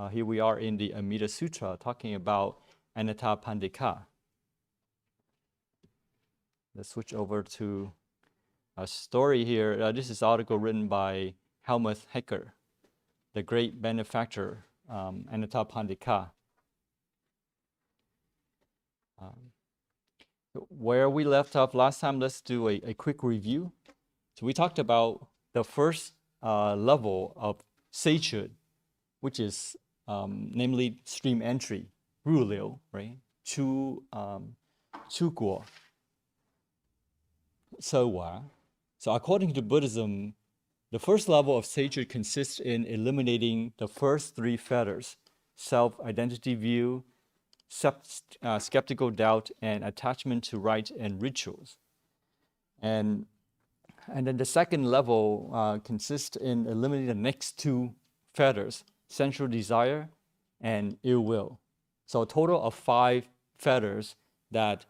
Here we are in the Amida Sutra talking about Anatta Pandika. Let's switch over to a story here. This is an article written by Helmuth Hecker, the great benefactor, Anatta Pandika. Where we left off last time, let's do a quick review. So we talked about the first level of sagehood, which is namely stream entry, 入流, right? 出国, 受华. So according to Buddhism, the first level of sagehood consists in eliminating the first three fetters: self-identity view, skeptical doubt, and attachment to rite and rituals. And then the second level consists in eliminating the next two fetters: sensual desire and ill will. So a total of 5 fetters that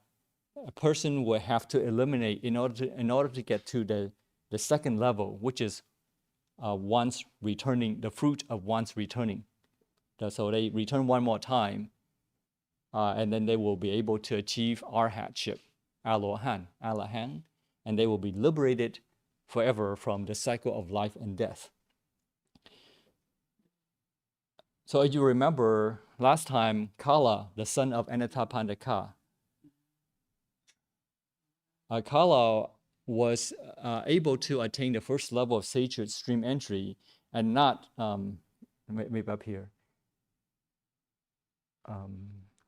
a person will have to eliminate in order to get to the second level, which is one's returning, the fruit of one's returning. So they return one more time, and then they will be able to achieve arhatship, alohan, and they will be liberated forever from the cycle of life and death. So as you remember, last time, Kala, the son of Anatta Pandika, Kala was able to attain the first level of sagehood, stream entry, and not, maybe up here.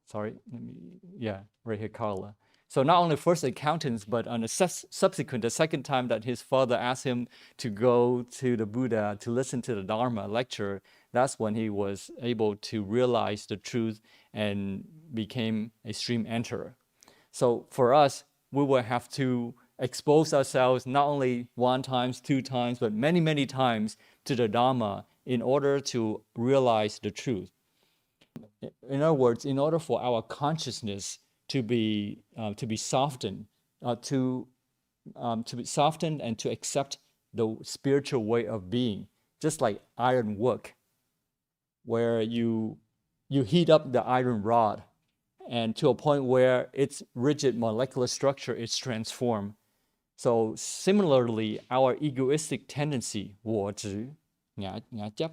Sorry, right here, Kala. So not only first accountants, but on the subsequent, the second time that his father asked him to go to the Buddha to listen to the Dharma lecture, that's when he was able to realize the truth and became a stream enterer. So for us, we will have to expose ourselves not only 1 time, 2 times, but many, many times to the Dharma in order to realize the truth. In other words, in order for our consciousness to be softened, to be softened and to accept the spiritual way of being, just like iron work, where you heat up the iron rod, and to a point where its rigid molecular structure is transformed. So similarly, our egoistic tendency, 我执, ngã chấp,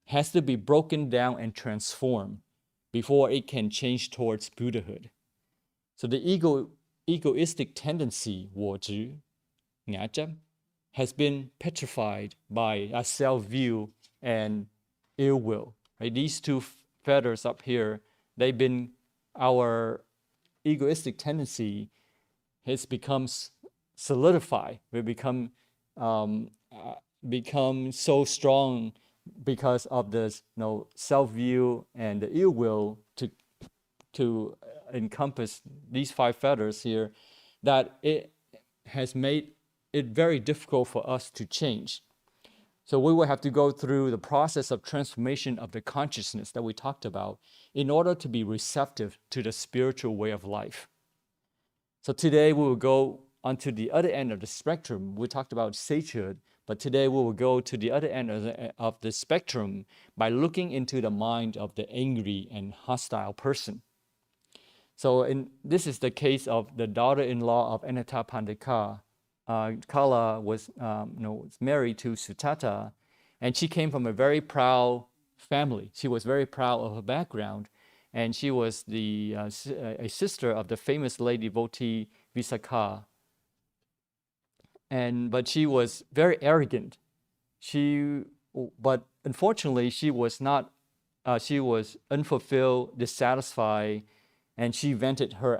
has to be broken down and transformed before it can change towards Buddhahood. So the egoistic tendency, 我执, ngã chấp, has been petrified by a self-view and ill will. Right? These 2 fetters up here, they've been, our egoistic tendency has become solidified. We become so strong because of this, self-view and the ill will to encompass these 5 fetters here, that it has made it very difficult for us to change. So we will have to go through the process of transformation of the consciousness that we talked about in order to be receptive to the spiritual way of life. So today we will go onto the other end of the spectrum. We talked about sagehood, but today we will go to the other end of the spectrum by looking into the mind of the angry and hostile person. So this is the case of the daughter-in-law of Anatta Pandika. Kala was married to Sutata, and she came from a very proud family. She was very proud of her background, and she was a sister of the famous lady devotee Visakha. But she was very arrogant. But unfortunately, she was not. She was unfulfilled, dissatisfied, and she vented her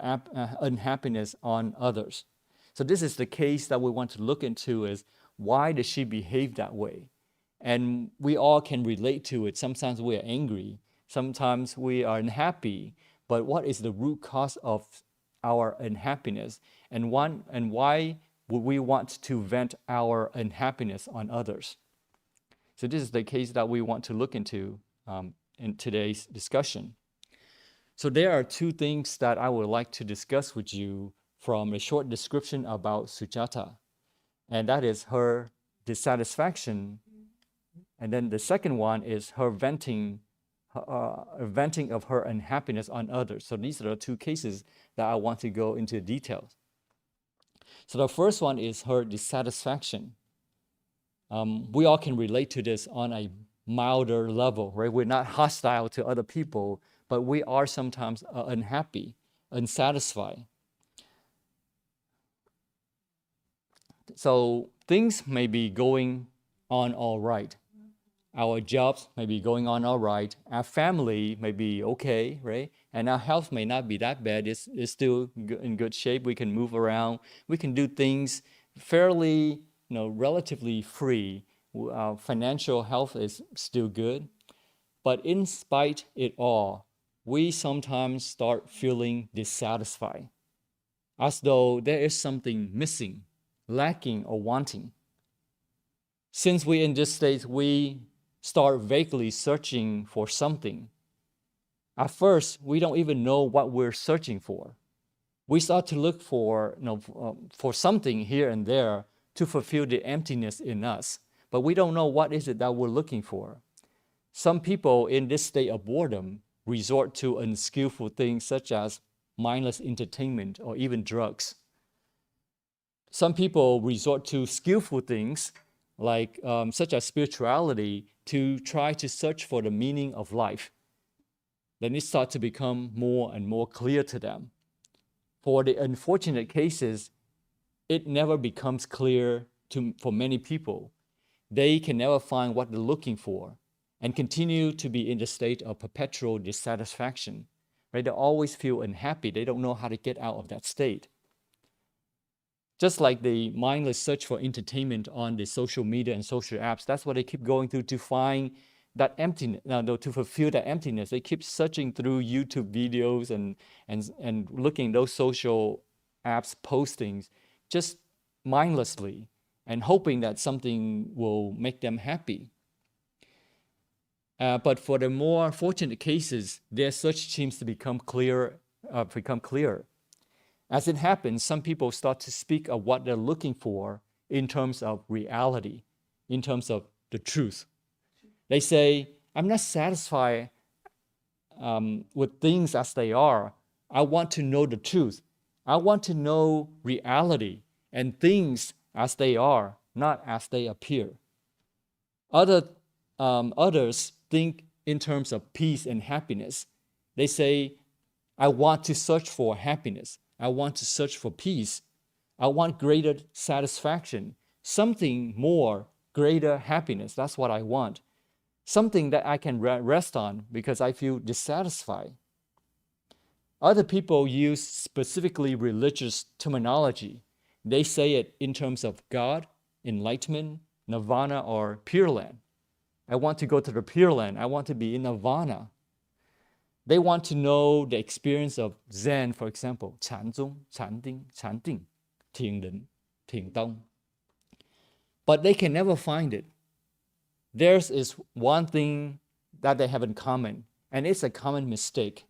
unhappiness on others. So this is the case that we want to look into: is why does she behave that way? And we all can relate to it. Sometimes we are angry, sometimes we are unhappy, but what is the root cause of our unhappiness? And why would we want to vent our unhappiness on others? So this is the case that we want to look into in today's discussion. So there are 2 things that I would like to discuss with you from a short description about Sujata, and that is her dissatisfaction, and then the second one is her venting venting of her unhappiness on others. So these are the two cases that I want to go into details. So the first one is her dissatisfaction. We all can relate to this on a milder level, right? We're not hostile to other people, but we are sometimes unhappy, unsatisfied. So things may be going on all right. Our jobs may be going on all right. Our family may be okay, right? And our health may not be that bad. It's still in good shape. We can move around. We can do things fairly, relatively free. Our financial health is still good. But in spite it all, we sometimes start feeling dissatisfied, as though there is something missing, lacking, or wanting. Since we're in this state, we start vaguely searching for something. At first, we don't even know what we're searching for. We start to look for something here and there to fulfill the emptiness in us, but we don't know what is it that we're looking for. Some people in this state of boredom resort to unskillful things such as mindless entertainment or even drugs. Some people resort to skillful things like such as spirituality to try to search for the meaning of life. Then it starts to become more and more clear to them. For the unfortunate cases, it never becomes clear for many people. They can never find what they're looking for and continue to be in the state of perpetual dissatisfaction. Right? They always feel unhappy. They don't know how to get out of that state. Just like the mindless search for entertainment on the social media and social apps, that's what they keep going through to find that emptiness, to fulfill that emptiness. They keep searching through YouTube videos and looking at those social apps postings just mindlessly and hoping that something will make them happy. But for the more fortunate cases, their search seems to become clearer. As it happens, some people start to speak of what they're looking for in terms of reality, in terms of the truth. They say, I'm not satisfied with things as they are. I want to know the truth. I want to know reality and things as they are, not as they appear. Others think in terms of peace and happiness. They say, I want to search for happiness. I want to search for peace. I want greater satisfaction, something more, greater happiness. That's what I want. Something that I can rest on because I feel dissatisfied. Other people use specifically religious terminology. They say it in terms of God, enlightenment, nirvana, or Pure Land. I want to go to the Pure Land. I want to be in nirvana. They want to know the experience of Zen, for example, 禅宗, 禅定, 听人, 听道. But they can never find it. Theirs is one thing that they have in common, and it's a common mistake.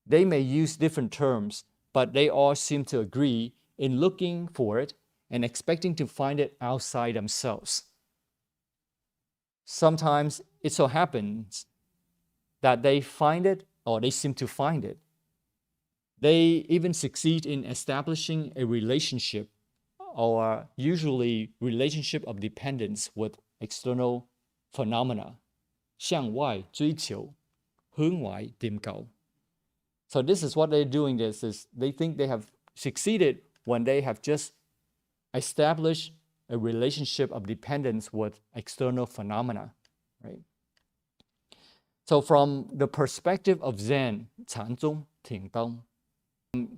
They may use different terms, but they all seem to agree in looking for it and expecting to find it outside themselves. Sometimes it so happens that they find it or they seem to find it. They even succeed in establishing a relationship, or usually relationship of dependence with external phenomena. 向外追求, 向外tìm cầu. So this is what they're doing. They think they have succeeded when they have just established a relationship of dependence with external phenomena, right? So from the perspective of Zen, 禅宗, 听道,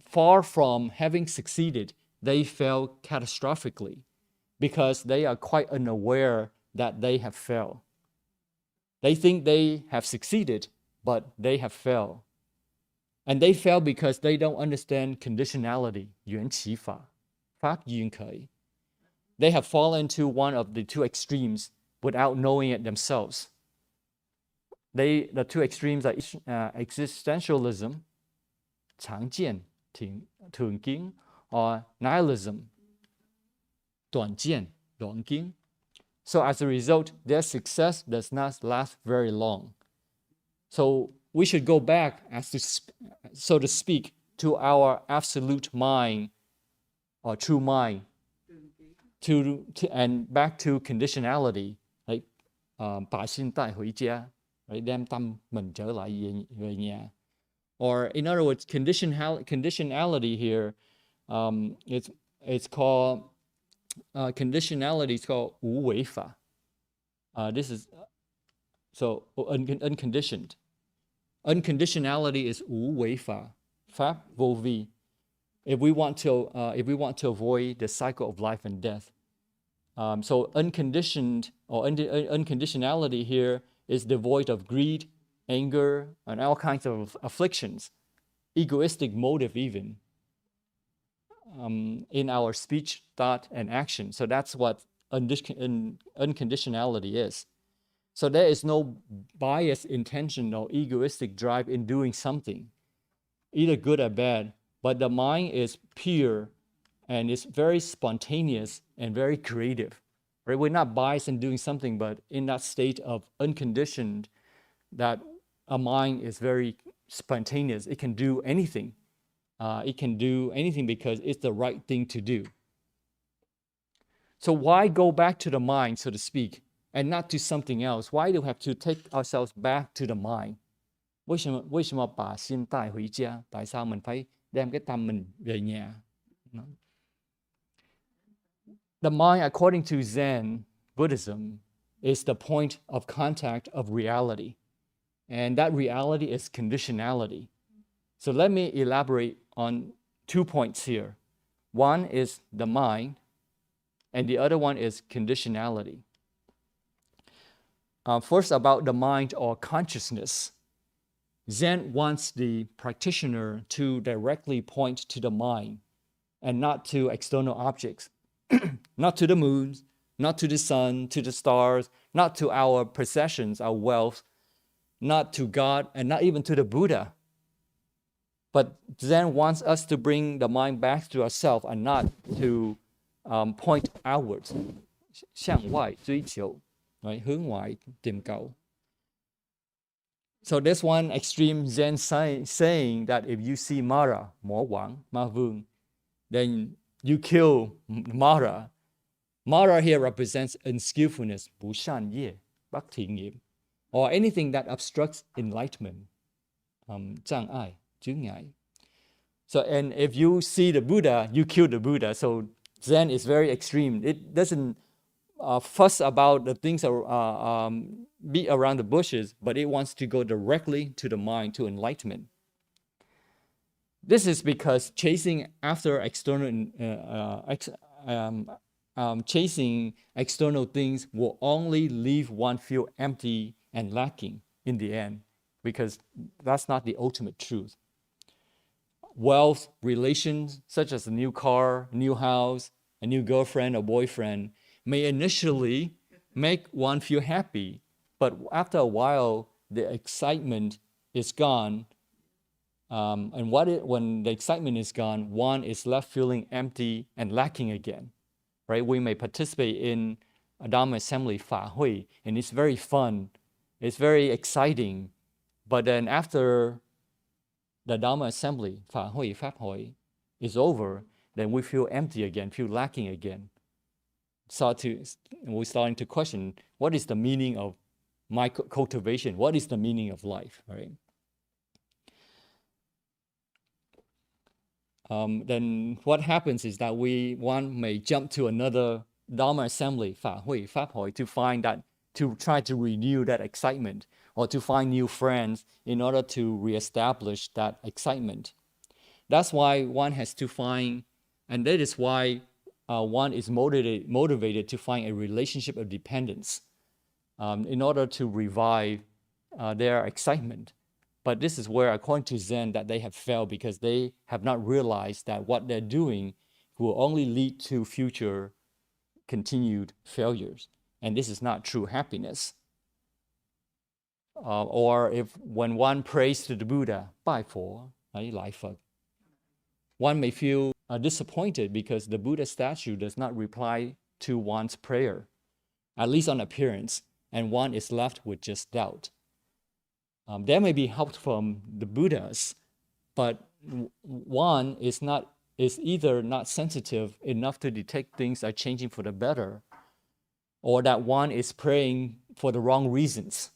far from having succeeded, they fail catastrophically because they are quite unaware that they have failed. They think they have succeeded, but they have failed. And they fail because they don't understand conditionality, 缘起法, 法缘起. They have fallen into one of the two extremes without knowing it themselves. The two extremes are existentialism, 常见, thường kiến, or nihilism, 短见, 短見. So as a result, their success does not last very long. So we should go back, so to speak, to our absolute mind or true mind, and back to conditionality, like把心带回家, right? Đem tâm mình trở lại về nhà. Or in other words, conditionality here, it's called conditionality is called 无为法. This is so unconditioned. Unconditionality is 无为法, pháp vô vi. If we want to avoid the cycle of life and death, so unconditioned or unconditionality here is devoid of greed, anger, and all kinds of afflictions, egoistic motive even, in our speech, thought, and action. So that's what unconditionality is. So there is no biased intention or egoistic drive in doing something, either good or bad, but the mind is pure and it's very spontaneous and very creative. Right? We're not biased in doing something, but in that state of unconditioned, that a mind is very spontaneous. It can do anything. It can do anything because it's the right thing to do. So why go back to the mind, so to speak, and not to something else? Why do we have to take ourselves back to the mind? 为什么把心带回家? Tại sao mình phải đem cái tâm mình về nhà? The mind, according to Zen Buddhism, is the point of contact of reality. And that reality is conditionality. So let me elaborate on 2 points here. One is the mind, and the other one is conditionality. First, about the mind or consciousness. Zen wants the practitioner to directly point to the mind and not to external objects, not to the moon, not to the sun, to the stars, not to our possessions, our wealth, not to God, and not even to the Buddha. But Zen wants us to bring the mind back to ourselves and not to point outwards, 向外追求, right? hướng ngoại tìm cầu. So there's one extreme Zen saying that if you see Mara, Mo Wang, Ma Vương, then you kill Mara. Mara here represents unskillfulness, 不善业, 不thiện nghiệp, or anything that obstructs enlightenment, 障碍, chướng ngại. So, and if you see the Buddha, you kill the Buddha. So Zen is very extreme. It doesn't fuss about the things that be around the bushes, but it wants to go directly to the mind, to enlightenment. This is because chasing after chasing external things will only leave one feel empty and lacking in the end, because that's not the ultimate truth. Wealth, relations, such as a new car, new house, a new girlfriend or boyfriend, may initially make one feel happy, but after a while, the excitement is gone. And when the excitement is gone, one is left feeling empty and lacking again, right? We may participate in a Dharma assembly, 法会, and it's very fun, it's very exciting, but then after the Dharma assembly, 法会, 法会, is over, then we feel empty again, feel lacking again. We're starting to question, what is the meaning of my cultivation? What is the meaning of life, right? Then what happens is that one may jump to another Dharma assembly, 法会, 法会, to try to renew that excitement, or to find new friends in order to reestablish that excitement. That's why one has to find, and that is why one is motivated to find a relationship of dependence in order to revive their excitement. But this is where, according to Zen, that they have failed, because they have not realized that what they're doing will only lead to future continued failures. And this is not true happiness. Or if when one prays to the Buddha, 拜佛, 来佛, one may feel disappointed because the Buddha statue does not reply to one's prayer, at least on appearance, and one is left with just doubt. There may be help from the Buddhas, but one is either not sensitive enough to detect things are changing for the better, or that one is praying for the wrong reasons,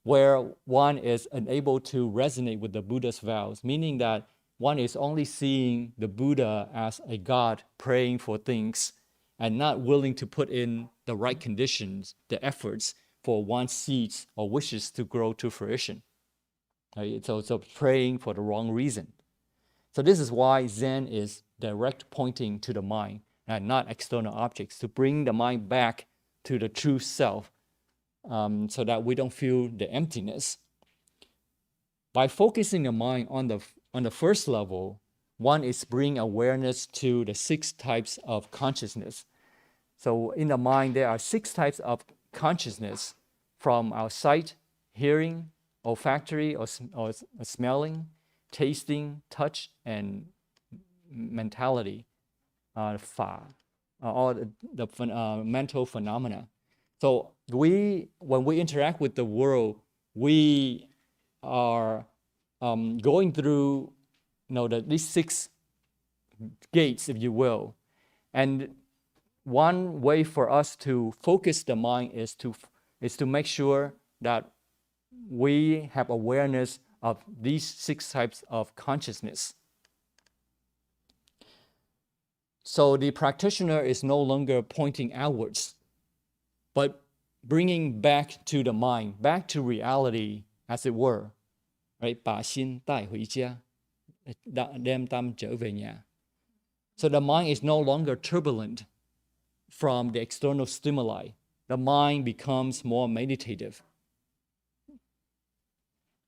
where one is unable to resonate with the Buddha's vows, meaning that one is only seeing the Buddha as a God praying for things and not willing to put in the right conditions, the efforts for one's seeds or wishes to grow to fruition. Right? So praying for the wrong reason. So this is why Zen is direct pointing to the mind and not external objects, to bring the mind back to the true self, so that we don't feel the emptiness. By focusing the mind on the first level, one is bringing awareness to the 6 types of consciousness. So in the mind, there are 6 types of consciousness, from our sight, hearing, olfactory or smelling, tasting, touch, and mentality, fa, all the mental phenomena. So when we interact with the world, we are going through, these 6 gates, if you will. And one way for us to focus the mind is to make sure that we have awareness of these 6 types of consciousness. So the practitioner is no longer pointing outwards, but bringing back to the mind, back to reality, as it were, right? 把心带回家, đem tâm trở về nhà. So the mind is no longer turbulent from the external stimuli. The mind becomes more meditative.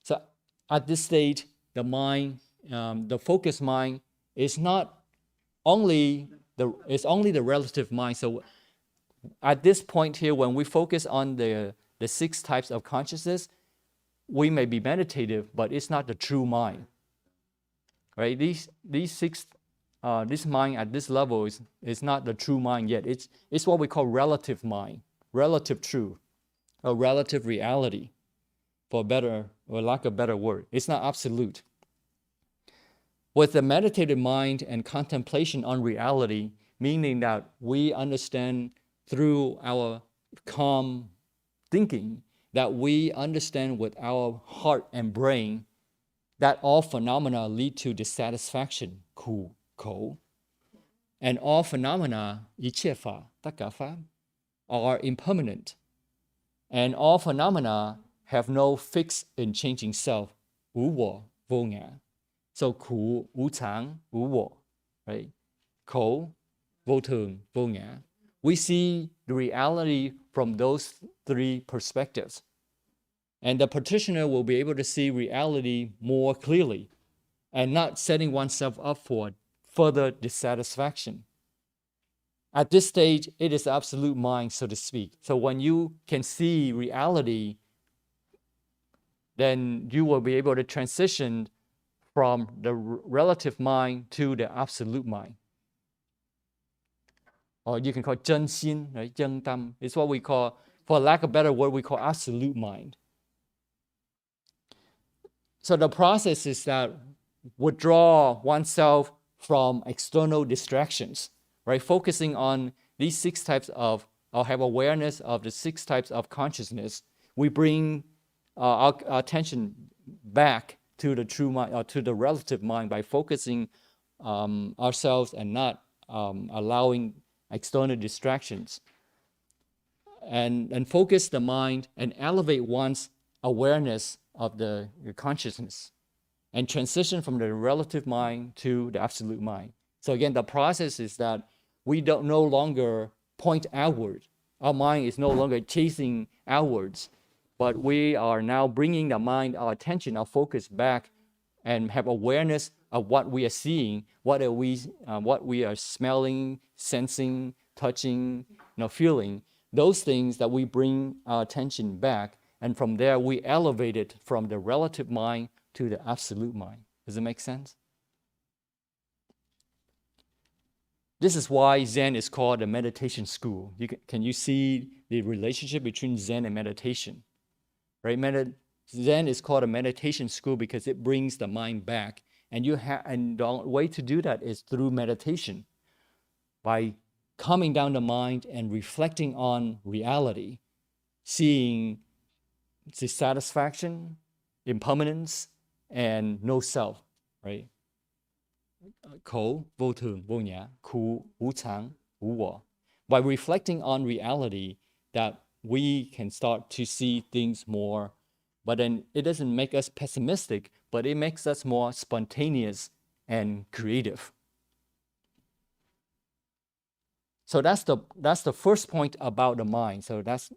So at this stage, the mind, the focused mind, is only the relative mind. So at this point here, when we focus on the 6 types of consciousness, we may be meditative, but it's not the true mind. Right? These 6, this mind at this level is not the true mind yet. It's what we call relative mind, relative truth, or relative reality, for lack of a better word. It's not absolute. With the meditative mind and contemplation on reality, meaning that we understand through our calm thinking, that we understand with our heart and brain that all phenomena lead to dissatisfaction, 苦, 口, and all phenomena, 一切法, tất cả pháp, are impermanent, and all phenomena have no fixed and changing self, 无我, vô ngã. So 苦, 无常, 无我, right? 口, vô thường, vô ngã. We see the reality from those 3 perspectives. And the practitioner will be able to see reality more clearly and not setting oneself up for further dissatisfaction. At this stage, it is absolute mind, so to speak. So when you can see reality, then you will be able to transition from the relative mind to the absolute mind. Or you can call it 真心, right? 真tâm. It's what we call, for lack of a better word, we call absolute mind. So the process is that withdraw oneself from external distractions, right? Focusing on these 6 types of, or have awareness of the 6 types of consciousness. We bring our attention back to the true mind, or to the relative mind, by focusing ourselves and not allowing external distractions. And focus the mind and elevate one's awareness of the consciousness, and transition from the relative mind to the absolute mind. So again, the process is that we don't no longer point outward. Our mind is no longer chasing outwards, but we are now bringing the mind, our attention, our focus back, and have awareness of what we are seeing, what we are smelling, sensing, touching, feeling. Those things that we bring our attention back, and from there we elevate it from the relative mind to the absolute mind. Does it make sense? This is why Zen is called a meditation school. Can you see the relationship between Zen and meditation? Right? Zen is called a meditation school because it brings the mind back. And the way to do that is through meditation, by calming down the mind and reflecting on reality, seeing dissatisfaction, impermanence, and no self, right? Khổ, vô thường, vô ngã, khổ, vô常, vô我. By reflecting on reality, that we can start to see things more, but then it doesn't make us pessimistic, but it makes us more spontaneous and creative. So that's the first point about the mind. So that's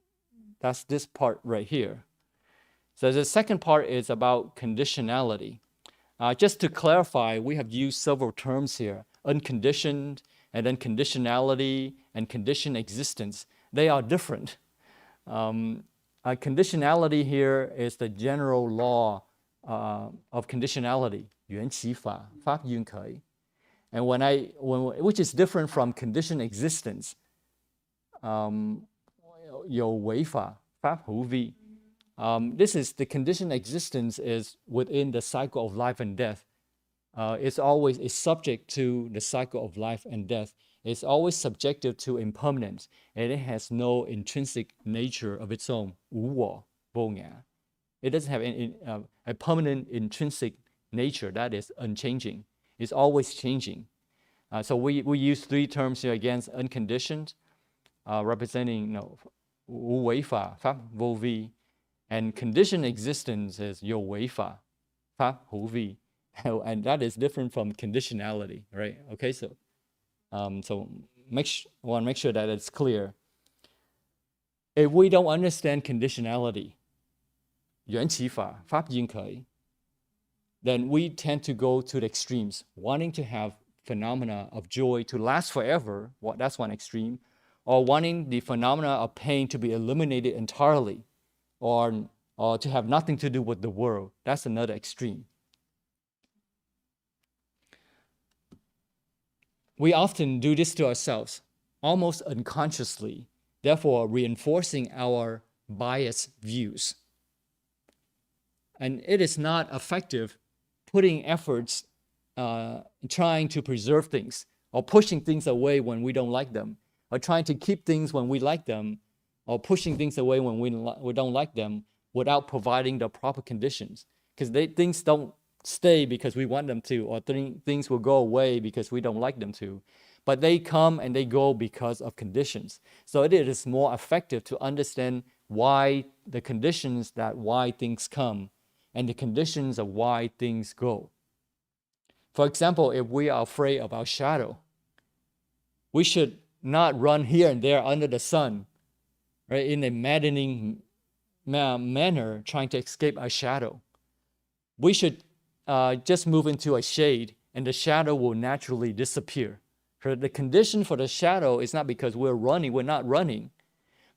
this part right here. So the second part is about conditionality. Just to clarify, we have used several terms here: unconditioned, and then conditionality, and conditioned existence. They are different. Conditionality here is the general law of conditionality, 缘起法, 法缘起. And which is different from conditioned existence, 有为法, 法无为. This is the conditioned existence is within the cycle of life and death. It's always subject to the cycle of life and death. It's always subjective to impermanence, and it has no intrinsic nature of its own. 无我, vô ngã. It doesn't have a permanent intrinsic nature that is unchanging. It's always changing. So we use three terms here against unconditioned, representing 无为法, 法无为. And conditioned existence is 有为法, 法无为. And that is different from conditionality, right? Okay, so so I want to make sure that it's clear. If we don't understand conditionality, 缘起法, 法缘起, then we tend to go to the extremes, wanting to have phenomena of joy to last forever. That's one extreme. Or wanting the phenomena of pain to be eliminated entirely, or to have nothing to do with the world. That's another extreme. We often do this to ourselves, almost unconsciously, therefore reinforcing our biased views. And it is not effective putting efforts trying to preserve things, or pushing things away when we don't like them, or trying to keep things when we like them, or pushing things away when we don't like them, without providing the proper conditions. Because things don't stay because we want them to, or things will go away because we don't like them to. But they come and they go because of conditions. So it is more effective to understand why the conditions that why things come, and the conditions of why things go. For example, if we are afraid of our shadow, we should not run here and there under the sun, right, in a maddening manner, trying to escape our shadow. We should just move into a shade, and the shadow will naturally disappear. So the condition for the shadow is not because we're not running,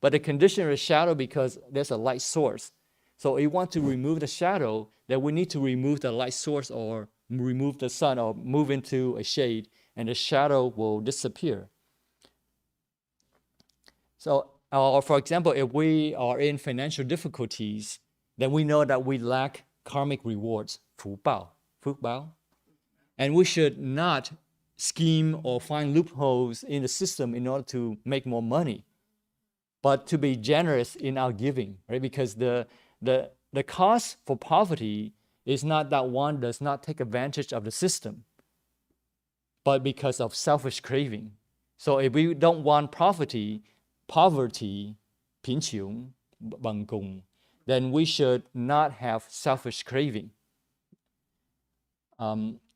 but the condition of the shadow because there's a light source. So if you want to remove the shadow, then we need to remove the light source, or remove the sun, or move into a shade, and the shadow will disappear. So, for example, if we are in financial difficulties, then we know that we lack karmic rewards, 福报, 福报. And we should not scheme or find loopholes in the system in order to make more money, but to be generous in our giving, right? Because the cause for poverty is not that one does not take advantage of the system, but because of selfish craving. So if we don't want poverty, 贫穷, bằng cùng, then we should not have selfish craving.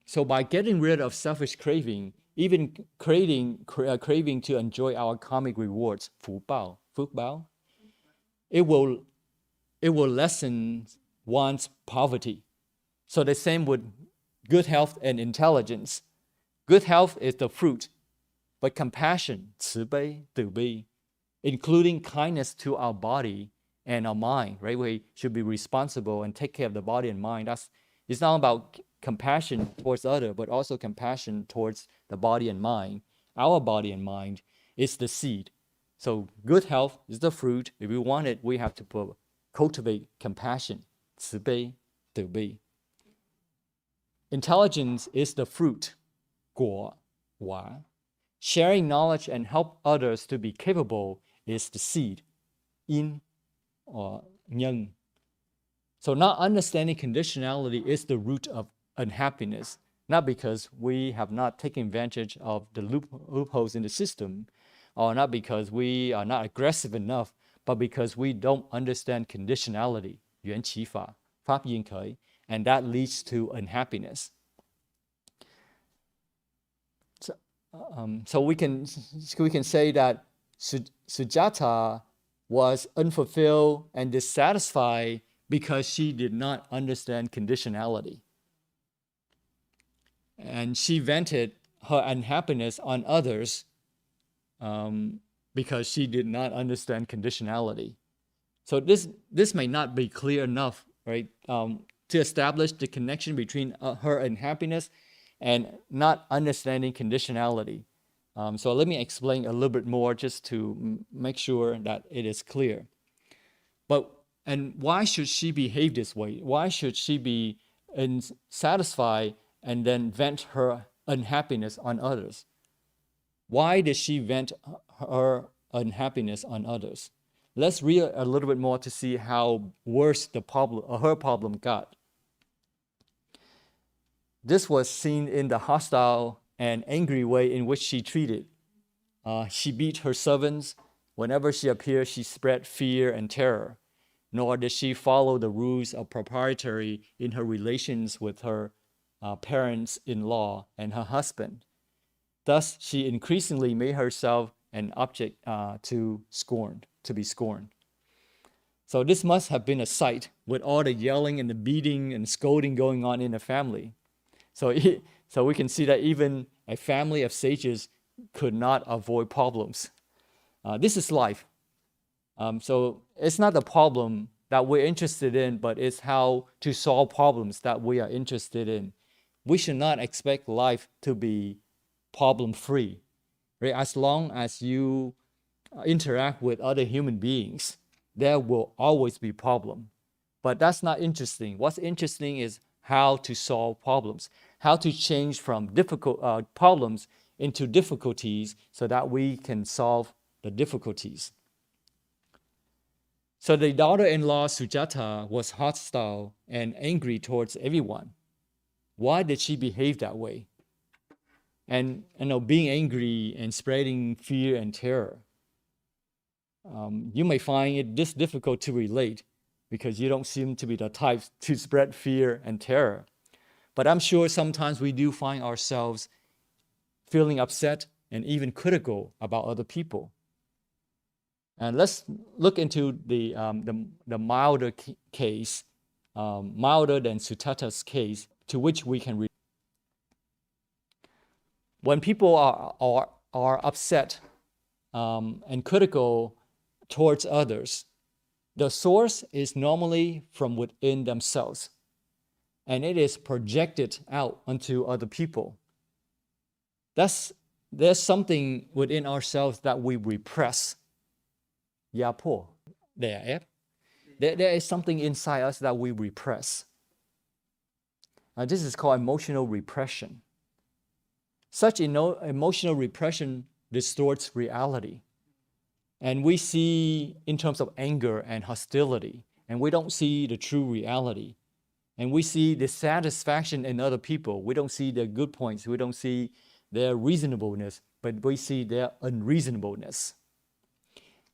So by getting rid of selfish craving, even craving to enjoy our karmic rewards, 福报, 福报, it will lessen one's poverty. So the same with good health and intelligence. Good health is the fruit, but compassion, 慈悲, 慈悲, including kindness to our body and our mind, right? We should be responsible and take care of the body and mind. It's not about compassion towards others, but also compassion towards the body and mind. Our body and mind is the seed. So good health is the fruit. If we want it, we have to cultivate compassion. 慈悲德悲. Intelligence is the fruit, 果果. Sharing knowledge and help others to be capable is the seed, 因 or nhân. So not understanding conditionality is the root of unhappiness, not because we have not taken advantage of the loopholes in the system, or not because we are not aggressive enough, but because we don't understand conditionality, 缘起法, 法因可以, and that leads to unhappiness. So we can say that Sujata was unfulfilled and dissatisfied because she did not understand conditionality. And she vented her unhappiness on others because she did not understand conditionality. So this may not be clear enough, right, to establish the connection between her unhappiness and not understanding conditionality. So let me explain a little bit more just to make sure that it is clear. And why should she behave this way? Why should she be satisfied and then vent her unhappiness on others? Why did she vent her unhappiness on others? Let's read a little bit more to see how worse her problem got. This was seen in the hostile and angry way in which she treated. She beat her servants. Whenever she appeared, she spread fear and terror. Nor did she follow the rules of propriety in her relations with her parents-in-law and her husband. Thus, she increasingly made herself an object to be scorned. So this must have been a sight with all the yelling and the beating and scolding going on in the family. So we can see that even a family of sages could not avoid problems. This is life. So it's not the problem that we're interested in, but it's how to solve problems that we are interested in. We should not expect life to be problem-free. Right? As long as you interact with other human beings, there will always be problem. But that's not interesting. What's interesting is how to solve problems, how to change from difficult problems into difficulties so that we can solve the difficulties. So the daughter-in-law Sujata was hostile and angry towards everyone. Why did she behave that way? And being angry and spreading fear and terror. You may find it this difficult to relate because you don't seem to be the type to spread fear and terror. But I'm sure sometimes we do find ourselves feeling upset and even critical about other people. And let's look into the milder case, milder than Sujata's case, to which we can read. When people are upset and critical towards others, the source is normally from within themselves, and it is projected out onto other people. There's something within ourselves that we repress. There is something inside us that we repress. This is called emotional repression. Such emotional repression distorts reality. And we see in terms of anger and hostility, and we don't see the true reality. And we see dissatisfaction in other people. We don't see their good points. We don't see their reasonableness, but we see their unreasonableness.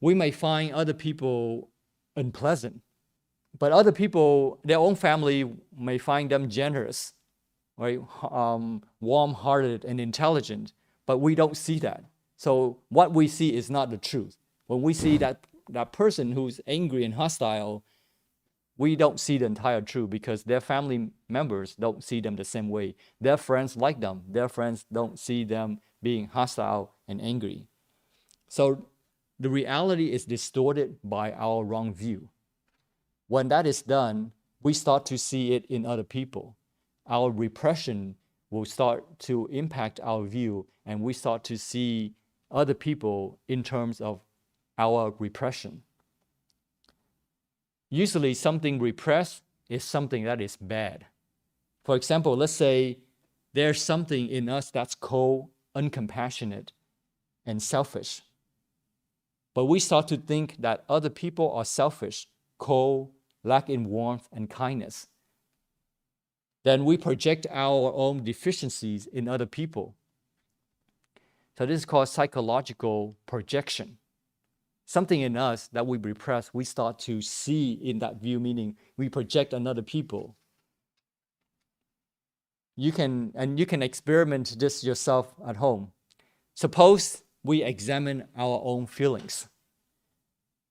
We may find other people unpleasant, but other people, their own family may find them generous, right? Warm-hearted and intelligent, but we don't see that. So what we see is not the truth. When we see that person who's angry and hostile, we don't see the entire truth because their family members don't see them the same way. Their friends like them. Their friends don't see them being hostile and angry. So the reality is distorted by our wrong view. When that is done, we start to see it in other people. Our repression will start to impact our view, and we start to see other people in terms of our repression. Usually something repressed is something that is bad. For example, let's say there's something in us that's cold, uncompassionate, and selfish. But we start to think that other people are selfish, cold, lack in warmth and kindness. Then we project our own deficiencies in other people. So this is called psychological projection. Something in us that we repress, we start to see in that view, meaning we project on other people. You can experiment this yourself at home. Suppose we examine our own feelings.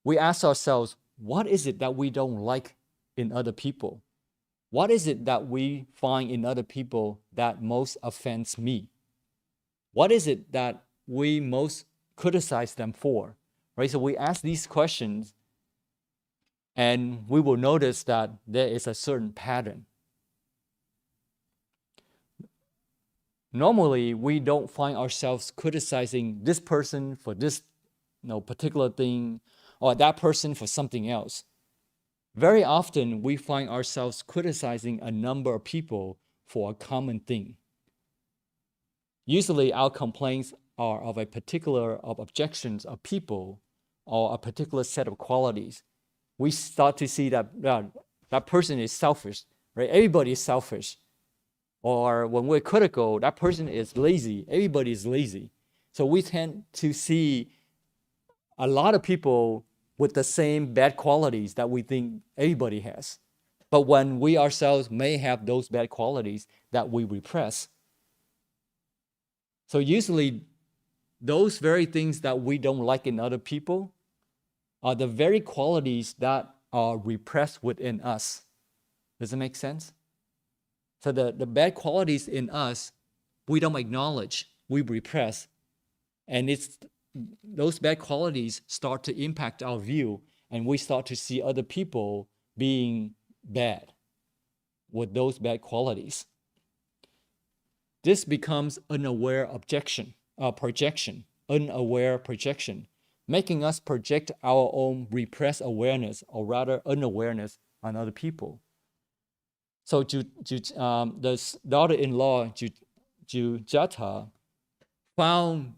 We ask ourselves, what is it that we don't like in other people? What is it that we find in other people that most offends me? What is it that we most criticize them for? Right? So we ask these questions and we will notice that there is a certain pattern. Normally, we don't find ourselves criticizing this person for this particular thing or that person for something else. Very often, we find ourselves criticizing a number of people for a common thing. Usually, our complaints are of objections of people or a particular set of qualities. We start to see that that person is selfish, right? Everybody is selfish. Or when we're critical, that person is lazy. Everybody is lazy. So we tend to see a lot of people with the same bad qualities that we think everybody has. But when we ourselves may have those bad qualities that we repress. So usually those very things that we don't like in other people are the very qualities that are repressed within us. Does it make sense? So the bad qualities in us, we don't acknowledge, we repress. And it's those bad qualities start to impact our view, and we start to see other people being bad with those bad qualities. This becomes unaware projection, unaware projection, making us project our own repressed awareness, or rather unawareness, on other people. So the daughter-in-law, Jujata, found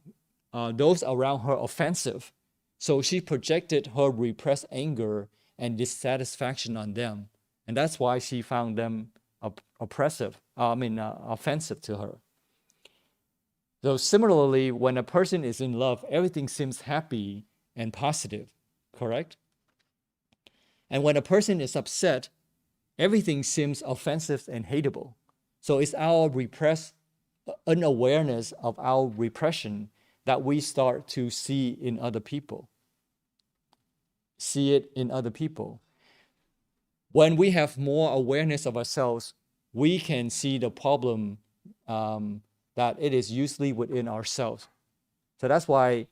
those around her offensive. So she projected her repressed anger and dissatisfaction on them. And that's why she found them offensive to her. So similarly, when a person is in love, everything seems happy and positive, correct? And when a person is upset, everything seems offensive and hateable. So it's our repressed unawareness of our repression that we start to see in other people. See it in other people. When we have more awareness of ourselves, we can see the problem that it is usually within ourselves. So that's why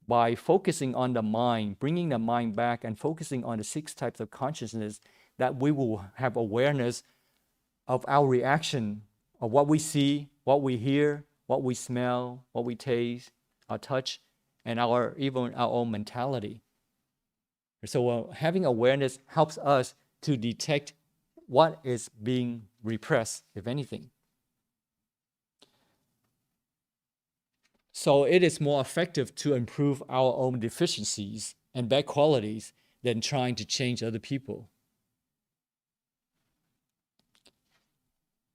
by focusing on the mind, bringing the mind back and focusing on the 6 types of consciousness, that we will have awareness of our reaction, of what we see, what we hear, what we smell, what we taste, our touch, and even our own mentality. So having awareness helps us to detect what is being repressed, if anything. So it is more effective to improve our own deficiencies and bad qualities than trying to change other people.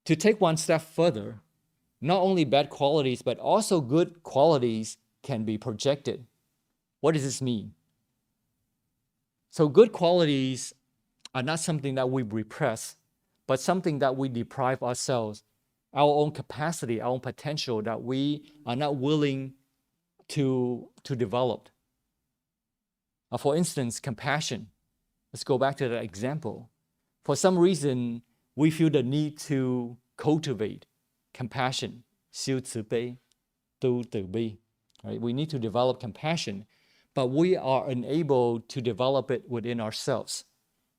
To take one step further, not only bad qualities, but also good qualities can be projected. What does this mean? So good qualities are not something that we repress, but something that we deprive ourselves, our own capacity, our own potential that we are not willing to develop. For instance, compassion. Let's go back to that example. For some reason, we feel the need to cultivate compassion, 修慈悲, 都德悲. Right? We need to develop compassion, but we are unable to develop it within ourselves.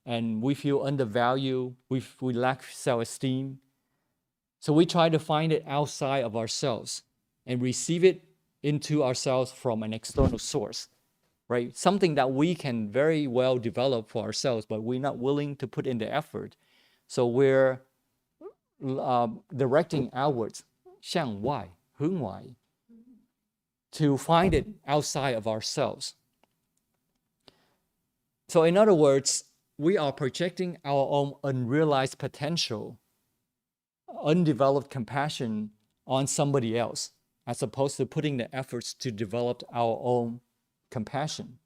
And we feel undervalued, we lack self-esteem. So we try to find it outside of ourselves and receive it into ourselves from an external source, right? Something that we can very well develop for ourselves, but we're not willing to put in the effort. So we're directing outwards, 向外, hướng ngoại, to find it outside of ourselves. So in other words, we are projecting our own unrealized potential, undeveloped compassion on somebody else, as opposed to putting the efforts to develop our own compassion.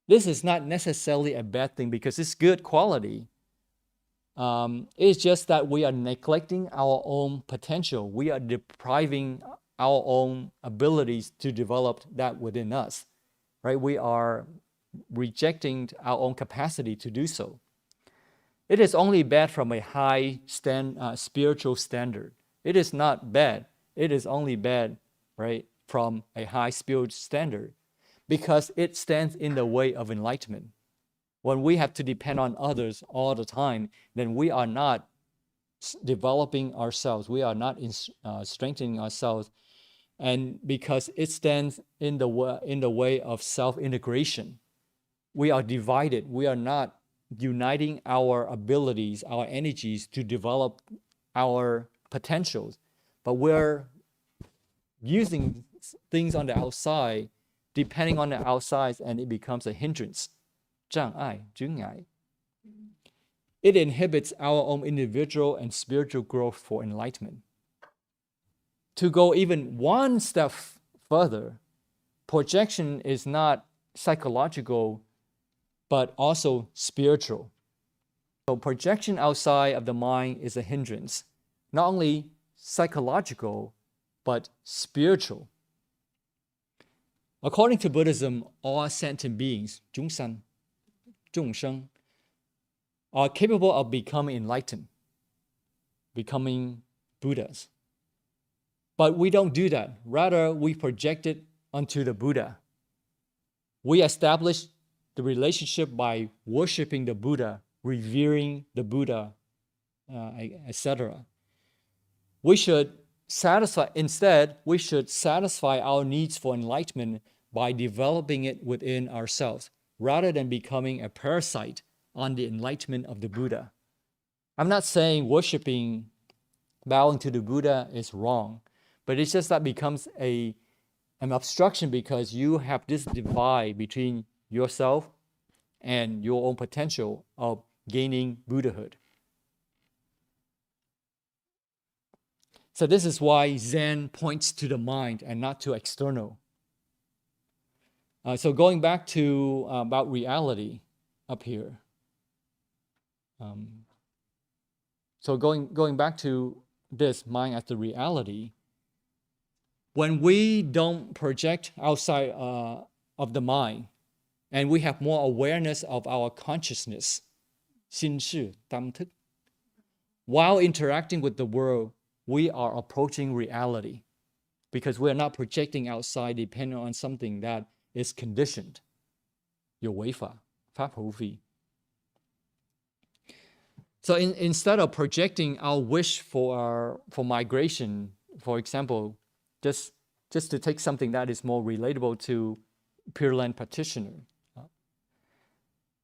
This is not necessarily a bad thing because it's good quality. It's just that we are neglecting our own potential. We are depriving our own abilities to develop that within us, right? We are rejecting our own capacity to do so. It is only bad from a high spiritual standard. It is not bad. It is only bad, right, from a high spiritual standard because it stands in the way of enlightenment. When we have to depend on others all the time, then we are not developing ourselves. We are not strengthening ourselves. And because it stands in the way of self-integration, we are divided. We are not uniting our abilities, our energies to develop our potentials, but we're using things on the outside, depending on the outside, and it becomes a hindrance. 障碍, 障碍. It inhibits our own individual and spiritual growth for enlightenment. To go even one step further, projection is not psychological, but also spiritual. So projection outside of the mind is a hindrance, not only psychological, but spiritual. According to Buddhism, all sentient beings, 众生, are capable of becoming enlightened, becoming Buddhas. But we don't do that. Rather, we project it onto the Buddha. We establish the relationship by worshiping the Buddha, revering the Buddha, etc. We should satisfy our needs for enlightenment by developing it within ourselves, rather than becoming a parasite on the enlightenment of the Buddha. I'm not saying worshiping, bowing to the Buddha is wrong, but it's just that becomes an obstruction because you have this divide between yourself and your own potential of gaining Buddhahood. So this is why Zen points to the mind and not to external. So going back to about reality up here. So going back to this mind as the reality, when we don't project outside of the mind, and we have more awareness of our consciousness, 心识, tâm thức, while interacting with the world, we are approaching reality because we are not projecting outside depending on something that is conditioned. 有违法, 法普非. So instead of projecting our wish for migration, for example, just to take something that is more relatable to Pure Land practitioner,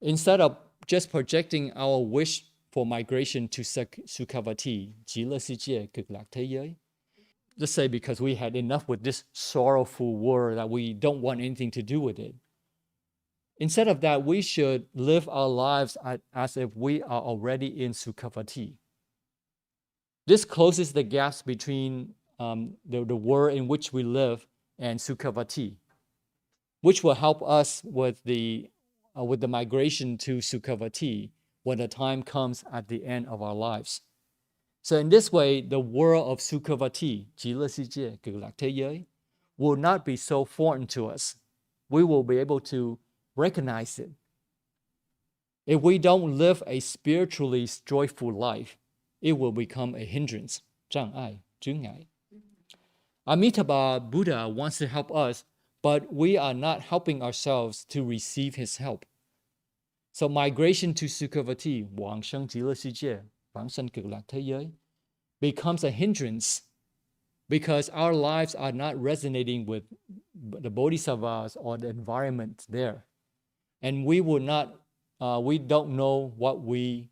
instead of just projecting our wish for migration to Sukhavati, 极乐世界, cực lạc thế giới, let's say because we had enough with this sorrowful world that we don't want anything to do with it. Instead of that, we should live our lives as if we are already in Sukhavati. This closes the gaps between the world in which we live and Sukhavati, which will help us with the migration to Sukhavati when the time comes at the end of our lives. So in this way, the world of Sukhavati, 极乐世界, 極樂thế giới, will not be so foreign to us. We will be able to recognize it. If we don't live a spiritually joyful life, it will become a hindrance, 障礙, 障礙. Amitabha Buddha wants to help us, but we are not helping ourselves to receive his help. So migration to Sukhavati, 往生极乐世界, 往生極樂thế giới, becomes a hindrance because our lives are not resonating with the bodhisattvas or the environment there. And we don't know what we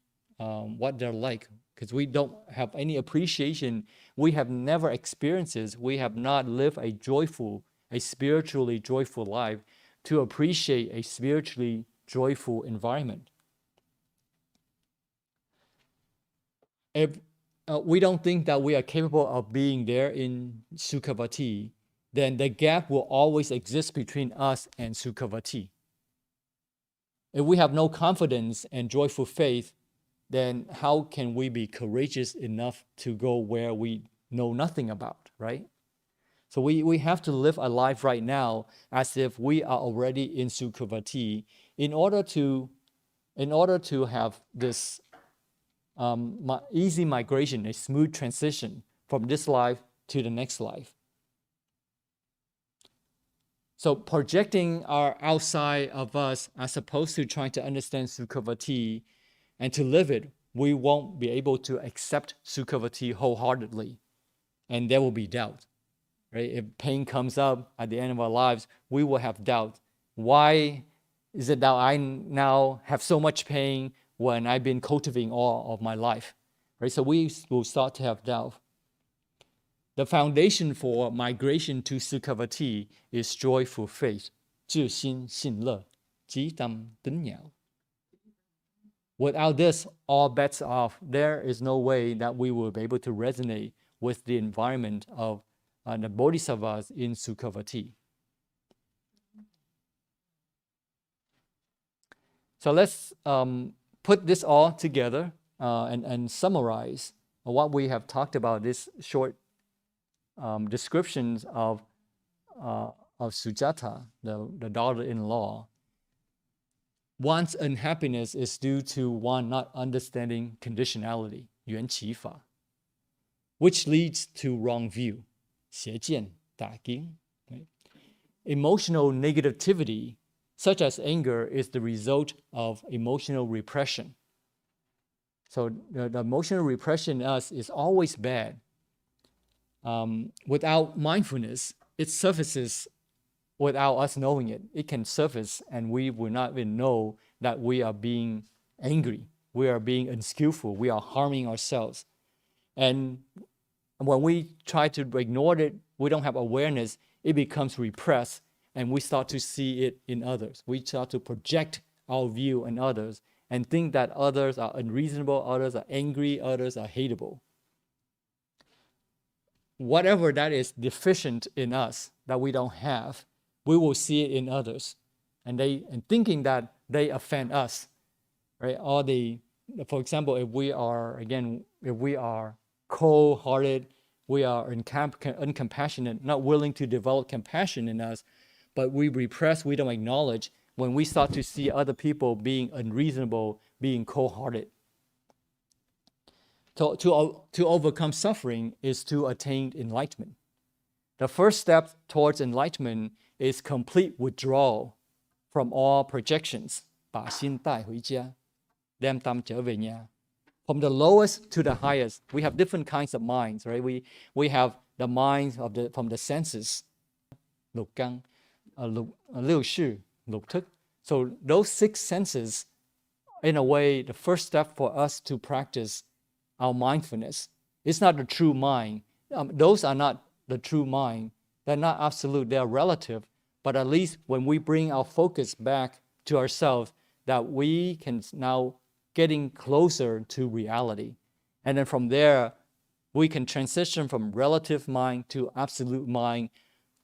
what they're like, because we don't have any appreciation. We have never experienced, we have not lived a spiritually joyful life to appreciate a spiritually joyful environment. If we don't think that we are capable of being there in Sukhavati, then the gap will always exist between us and Sukhavati. If we have no confidence and joyful faith, then how can we be courageous enough to go where we know nothing about, right? So we have to live a life right now as if we are already in Sukhavati in order to have this easy migration, a smooth transition from this life to the next life. So projecting our outside of us as opposed to trying to understand Sukhavati and to live it, we won't be able to accept Sukhavati wholeheartedly. And there will be doubt, right? If pain comes up at the end of our lives, we will have doubt. Why is it that I now have so much pain when I've been cultivating all of my life, right? So we will start to have doubt. The foundation for migration to Sukhavati is joyful faith, 自心信乐, 即tâm tín nhạo. Without this, all bets are off. There is no way that we will be able to resonate with the environment of the bodhisattvas in Sukhavati. So let's put this all together and summarize what we have talked about, this short descriptions of Sujata, the daughter-in-law. One's unhappiness is due to one not understanding conditionality, 缘起法, which leads to wrong view, 邪见, 打经. Right? Emotional negativity, such as anger, is the result of emotional repression. So the emotional repression in us is always bad. Without mindfulness, it surfaces without us knowing it. It can surface and we will not even know that we are being angry, we are being unskillful, we are harming ourselves. And when we try to ignore it, we don't have awareness, it becomes repressed and we start to see it in others. We start to project our view on others and think that others are unreasonable, others are angry, others are hateable. Whatever that is deficient in us that we don't have, we will see it in others, and thinking that they offend us, right? Or for example, if we are cold-hearted, we are uncompassionate, not willing to develop compassion in us, but we repress, we don't acknowledge, when we start to see other people being unreasonable, being cold-hearted. To overcome suffering is to attain enlightenment. The first step towards enlightenment is complete withdrawal from all projections. 把心带回家, đem tâm trở về nhà. From the lowest to the highest, we have different kinds of minds, right? We have the minds from the senses, 六根, 六识, 六thức. So those 6 senses, in a way, the first step for us to practice our mindfulness. It's not the true mind. Those are not the true mind. They're not absolute, they're relative. But at least when we bring our focus back to ourselves, that we can now getting closer to reality. And then from there, we can transition from relative mind to absolute mind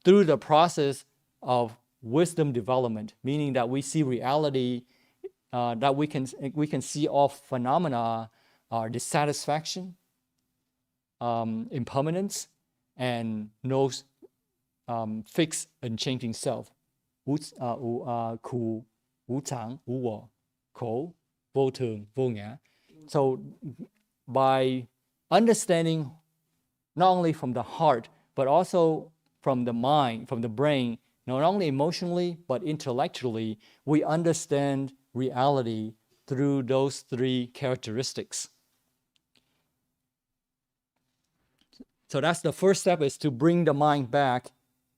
through the process of wisdom development, meaning that we see reality, that we can see all phenomena are dissatisfaction, impermanence, and no fixed unchanging self. 苦无常无我口vô thường vô ngã. So by understanding not only from the heart, but also from the mind, from the brain, not only emotionally, but intellectually, we understand reality through those 3 characteristics. So that's the first step, is to bring the mind back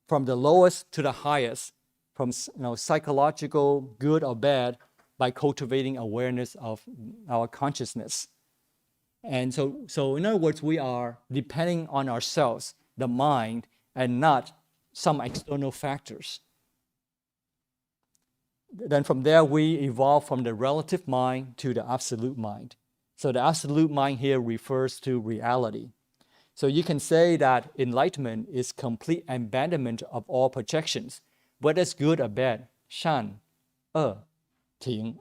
from the lowest to the highest, from psychological good or bad, by cultivating awareness of our consciousness. And so in other words, we are depending on ourselves, the mind, and not some external factors. Then from there, we evolve from the relative mind to the absolute mind. So the absolute mind here refers to reality. So you can say that enlightenment is complete abandonment of all projections, whether it's good or bad, shan, ting,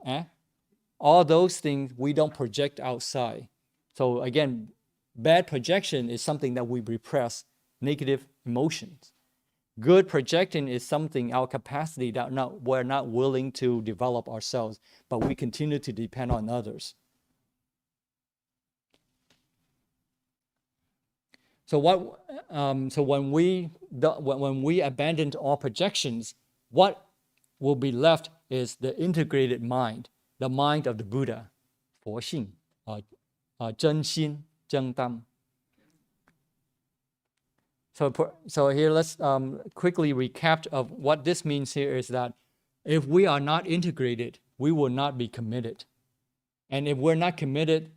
all those things we don't project outside. So again, bad projection is something that we repress, negative emotions. Good projecting is something, our capacity that we're not willing to develop ourselves, but we continue to depend on others. So when we abandon all projections, what will be left is the integrated mind, the mind of the Buddha, 佛性, 真心, 正当. So here let's quickly recap of what this means here is that if we are not integrated, we will not be committed. And if we're not committed,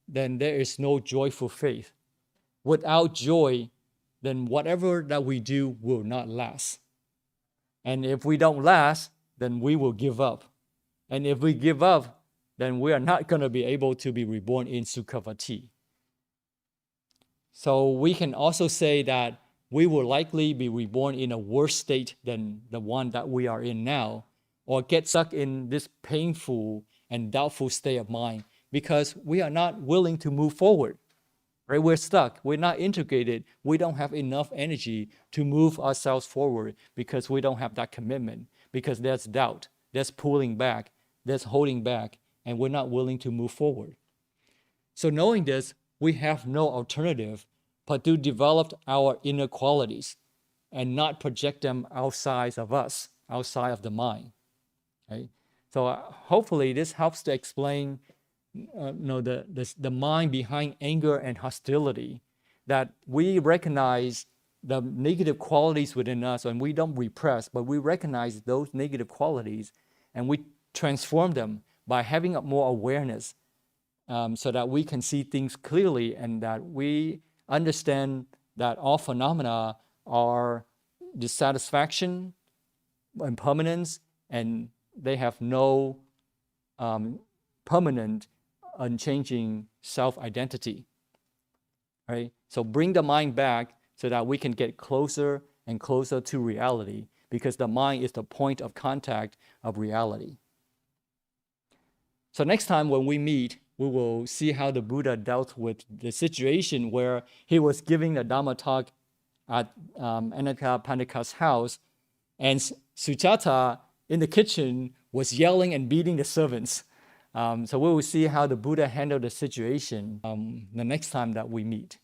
then there is no joyful faith. Without joy, then whatever that we do will not last. And if we don't last, then we will give up. And if we give up, then we are not going to be able to be reborn in Sukhavati. So we can also say that we will likely be reborn in a worse state than the one that we are in now, or get stuck in this painful and doubtful state of mind because we are not willing to move forward. Right? We're stuck. We're not integrated. We don't have enough energy to move ourselves forward because we don't have that commitment, because there's doubt, there's pulling back, there's holding back, and we're not willing to move forward. So knowing this, we have no alternative but to develop our inner qualities and not project them outside of us, outside of the mind. Right? So hopefully this helps to explain the mind behind anger and hostility, that we recognize the negative qualities within us and we don't repress, but we recognize those negative qualities and we transform them by having more awareness, so that we can see things clearly and that we understand that all phenomena are dissatisfaction and permanence, and they have no permanent, unchanging self-identity. Right? So bring the mind back so that we can get closer and closer to reality, because the mind is the point of contact of reality. So next time when we meet, we will see how the Buddha dealt with the situation where he was giving the Dhamma talk at Anathapindika's house, and Sujata in the kitchen was yelling and beating the servants. So we will see how the Buddha handled the situation the next time that we meet.